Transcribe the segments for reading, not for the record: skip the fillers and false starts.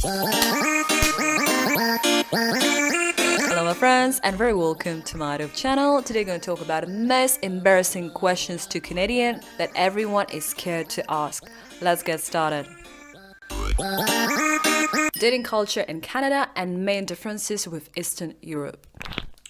Hello my friends and very welcome to my YouTube channel. Today we're going to talk about the most embarrassing questions to Canadian that everyone is scared to ask. Let's get started. Dating culture in Canada and main differences with Eastern Europe.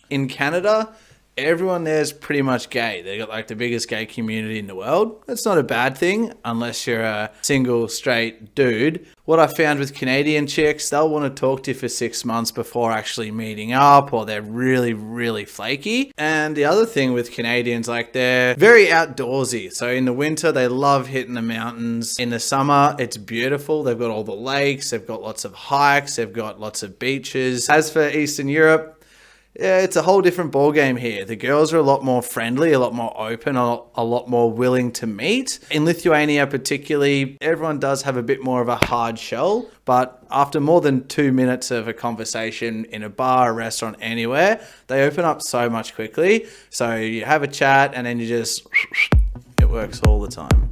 In Canada, everyone there is pretty much gay. They got like the biggest gay community in the world. That's not a bad thing unless you're a single straight dude. What I found with Canadian chicks, they'll want to talk to you for 6 months before actually meeting up, or they're really, really flaky. And the other thing with Canadians, like they're very outdoorsy. So in the winter, they love hitting the mountains. In the summer, it's beautiful. They've got all the lakes, they've got lots of hikes, they've got lots of beaches. As for Eastern Europe, yeah, it's a whole different ballgame here. The girls are a lot more friendly, a lot more open, a lot more willing to meet. In Lithuania particularly, everyone does have a bit more of a hard shell, but after more than 2 minutes of a conversation in a bar, a restaurant, anywhere, they open up so much quickly. So you have a chat and then you just, it works all the time.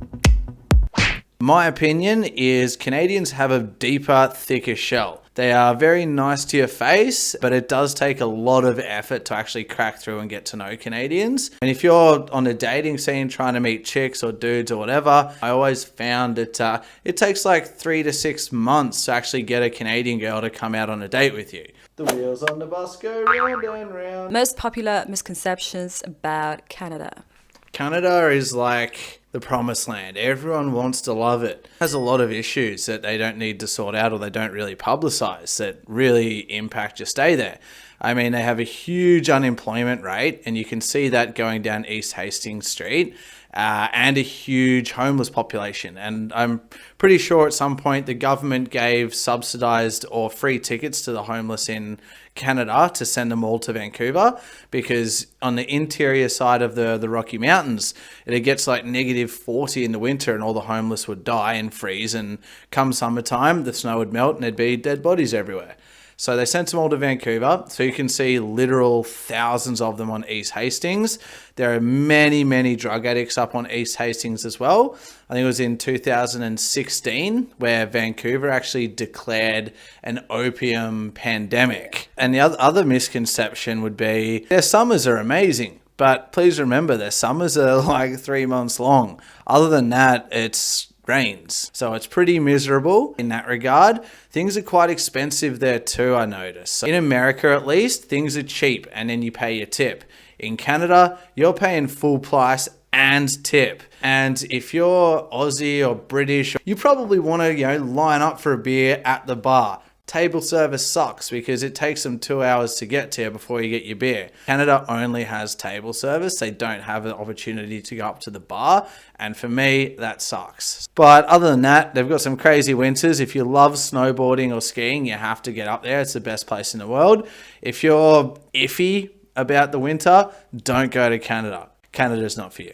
My opinion is Canadians have a deeper, thicker shell. They are very nice to your face, but it does take a lot of effort to actually crack through and get to know Canadians. And if you're on a dating scene trying to meet chicks or dudes or whatever, I always found that it takes like 3 to 6 months to actually get a Canadian girl to come out on a date with you. The wheels on the bus go round and round. Most popular misconceptions about Canada. Canada is like the promised land. Everyone wants to love it. It has a lot of issues that they don't need to sort out or they don't really publicize that really impact your stay there. I mean, they have a huge unemployment rate, and you can see that going down East Hastings Street, and a huge homeless population. And I'm pretty sure at some point the government gave subsidized or free tickets to the homeless in Canada to send them all to Vancouver, because on the interior side of the Rocky Mountains, it gets like -40 in the winter and all the homeless would die and freeze, and come summertime the snow would melt and there'd be dead bodies everywhere. So they sent them all to Vancouver, so you can see literal thousands of them on East Hastings. There are many, many drug addicts up on East Hastings as well. I think it was in 2016 where Vancouver actually declared an opium pandemic. And the other misconception would be their summers are amazing, but please remember their summers are like 3 months long. Other than that, it's rains. So it's pretty miserable in that regard. Things are quite expensive there too, I noticed. So in America, at least, things are cheap and then you pay your tip. In Canada, you're paying full price and tip. And if you're Aussie or British, you probably want to, line up for a beer at the bar. Table service sucks because it takes them 2 hours to get to you before you get your beer. Canada only has table service. They don't have an opportunity to go up to the bar. And for me, that sucks. But other than that, they've got some crazy winters. If you love snowboarding or skiing, you have to get up there. It's the best place in the world. If you're iffy about the winter, don't go to Canada. Canada's not for you.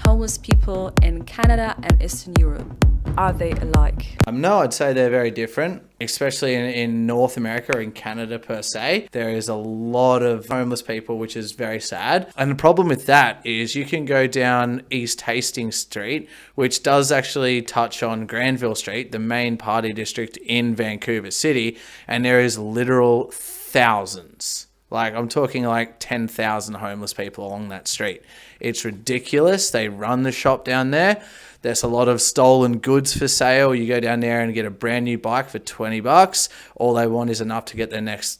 Homeless people in Canada and Eastern Europe. Are they alike? No, I'd say they're very different, especially in North America or in Canada per se. There is a lot of homeless people, which is very sad. And the problem with that is you can go down East Hastings Street, which does actually touch on Granville Street, the main party district in Vancouver City, and there is literal thousands. Like, I'm talking like 10,000 homeless people along that street. It's ridiculous. They run the shop down there. There's a lot of stolen goods for sale. You go down there and get a brand new bike for $20. All they want is enough to get their next,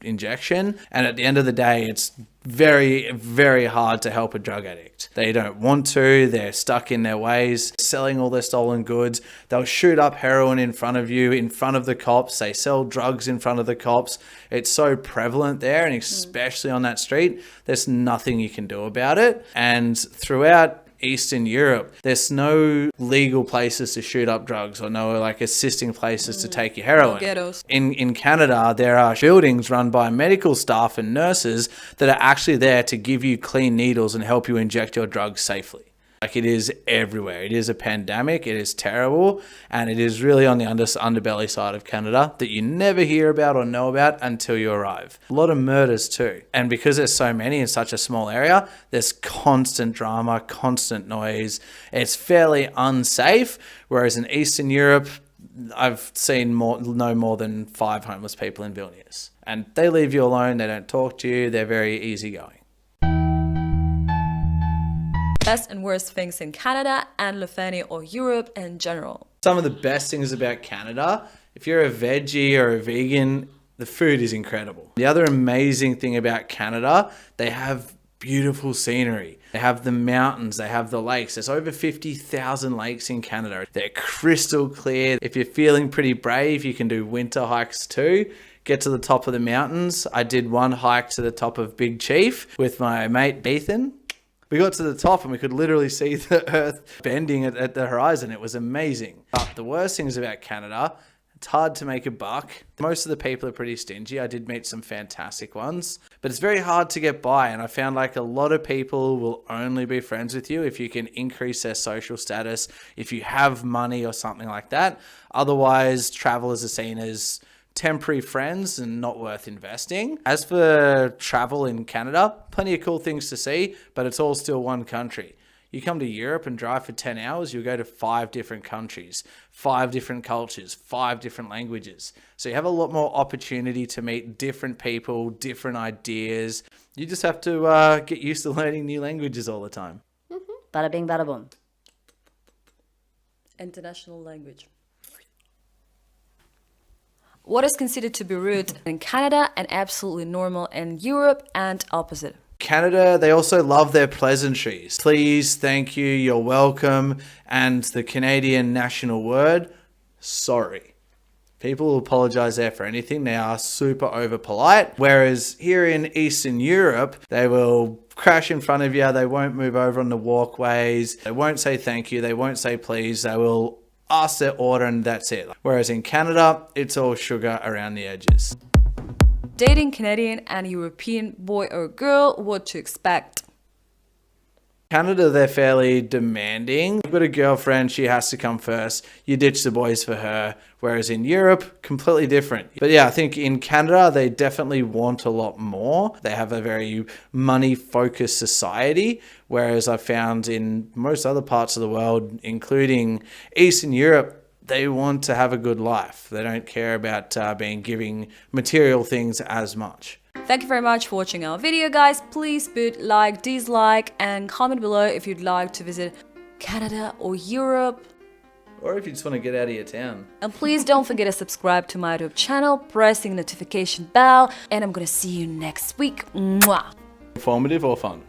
injection. And at the end of the day, it's very, very hard to help a drug addict. They don't want to. They're stuck in their ways, selling all their stolen goods. They'll shoot up heroin in front of you, in front of the cops. They sell drugs in front of the cops. It's so prevalent there, and especially on that street, there's nothing you can do about it. And throughout Eastern Europe, there's no legal places to shoot up drugs or no like assisting places to take your heroin. Ghettos. In Canada, there are buildings run by medical staff and nurses that are actually there to give you clean needles and help you inject your drugs safely. Like, it is everywhere. It is a pandemic. It is terrible. And it is really on the underbelly side of Canada that you never hear about or know about until you arrive. A lot of murders too. And because there's so many in such a small area, there's constant drama, constant noise. It's fairly unsafe. Whereas in Eastern Europe, I've seen no more than 5 homeless people in Vilnius. And they leave you alone. They don't talk to you. They're very easygoing. Best and worst things in Canada and Lithuania or Europe in general. Some of the best things about Canada, if you're a veggie or a vegan, the food is incredible. The other amazing thing about Canada, they have beautiful scenery. They have the mountains, they have the lakes. There's over 50,000 lakes in Canada. They're crystal clear. If you're feeling pretty brave, you can do winter hikes too. Get to the top of the mountains. I did one hike to the top of Big Chief with my mate Ethan. We got to the top and we could literally see the earth bending at the horizon. It was amazing. But the worst things about Canada, it's hard to make a buck. Most of the people are pretty stingy. I did meet some fantastic ones, but it's very hard to get by. And I found like a lot of people will only be friends with you if you can increase their social status, if you have money or something like that. Otherwise, travelers are seen as temporary friends and not worth investing. As for travel in Canada, plenty of cool things to see, but it's all still one country. You come to Europe and drive for 10 hours, you'll go to 5 different countries, 5 different cultures, 5 different languages. So you have a lot more opportunity to meet different people, different ideas. You just have to get used to learning new languages all the time. Bada bing, bada boom. International language. What is considered to be rude in Canada and absolutely normal in Europe and opposite? Canada, they also love their pleasantries. Please, thank you, you're welcome. And the Canadian national word, sorry. People will apologize there for anything. They are super over polite. Whereas here in Eastern Europe, they will crash in front of you. They won't move over on the walkways. They won't say thank you. They won't say please. They will ask their order and that's it. Whereas in Canada, it's all sugar around the edges. Dating Canadian and European boy or girl, what to expect? Canada, they're fairly demanding. You've got a girlfriend, she has to come first. You ditch the boys for her. Whereas in Europe, completely different. But yeah, I think in Canada, they definitely want a lot more. They have a very money-focused society. Whereas I found in most other parts of the world, including Eastern Europe, they want to have a good life. They don't care about giving material things as much. Thank you very much for watching our video, guys. Please put like, dislike, and comment below if you'd like to visit Canada or Europe. Or if you just want to get out of your town. And please don't forget to subscribe to my YouTube channel, pressing the notification bell, and I'm gonna see you next week. Mwah! Informative or fun?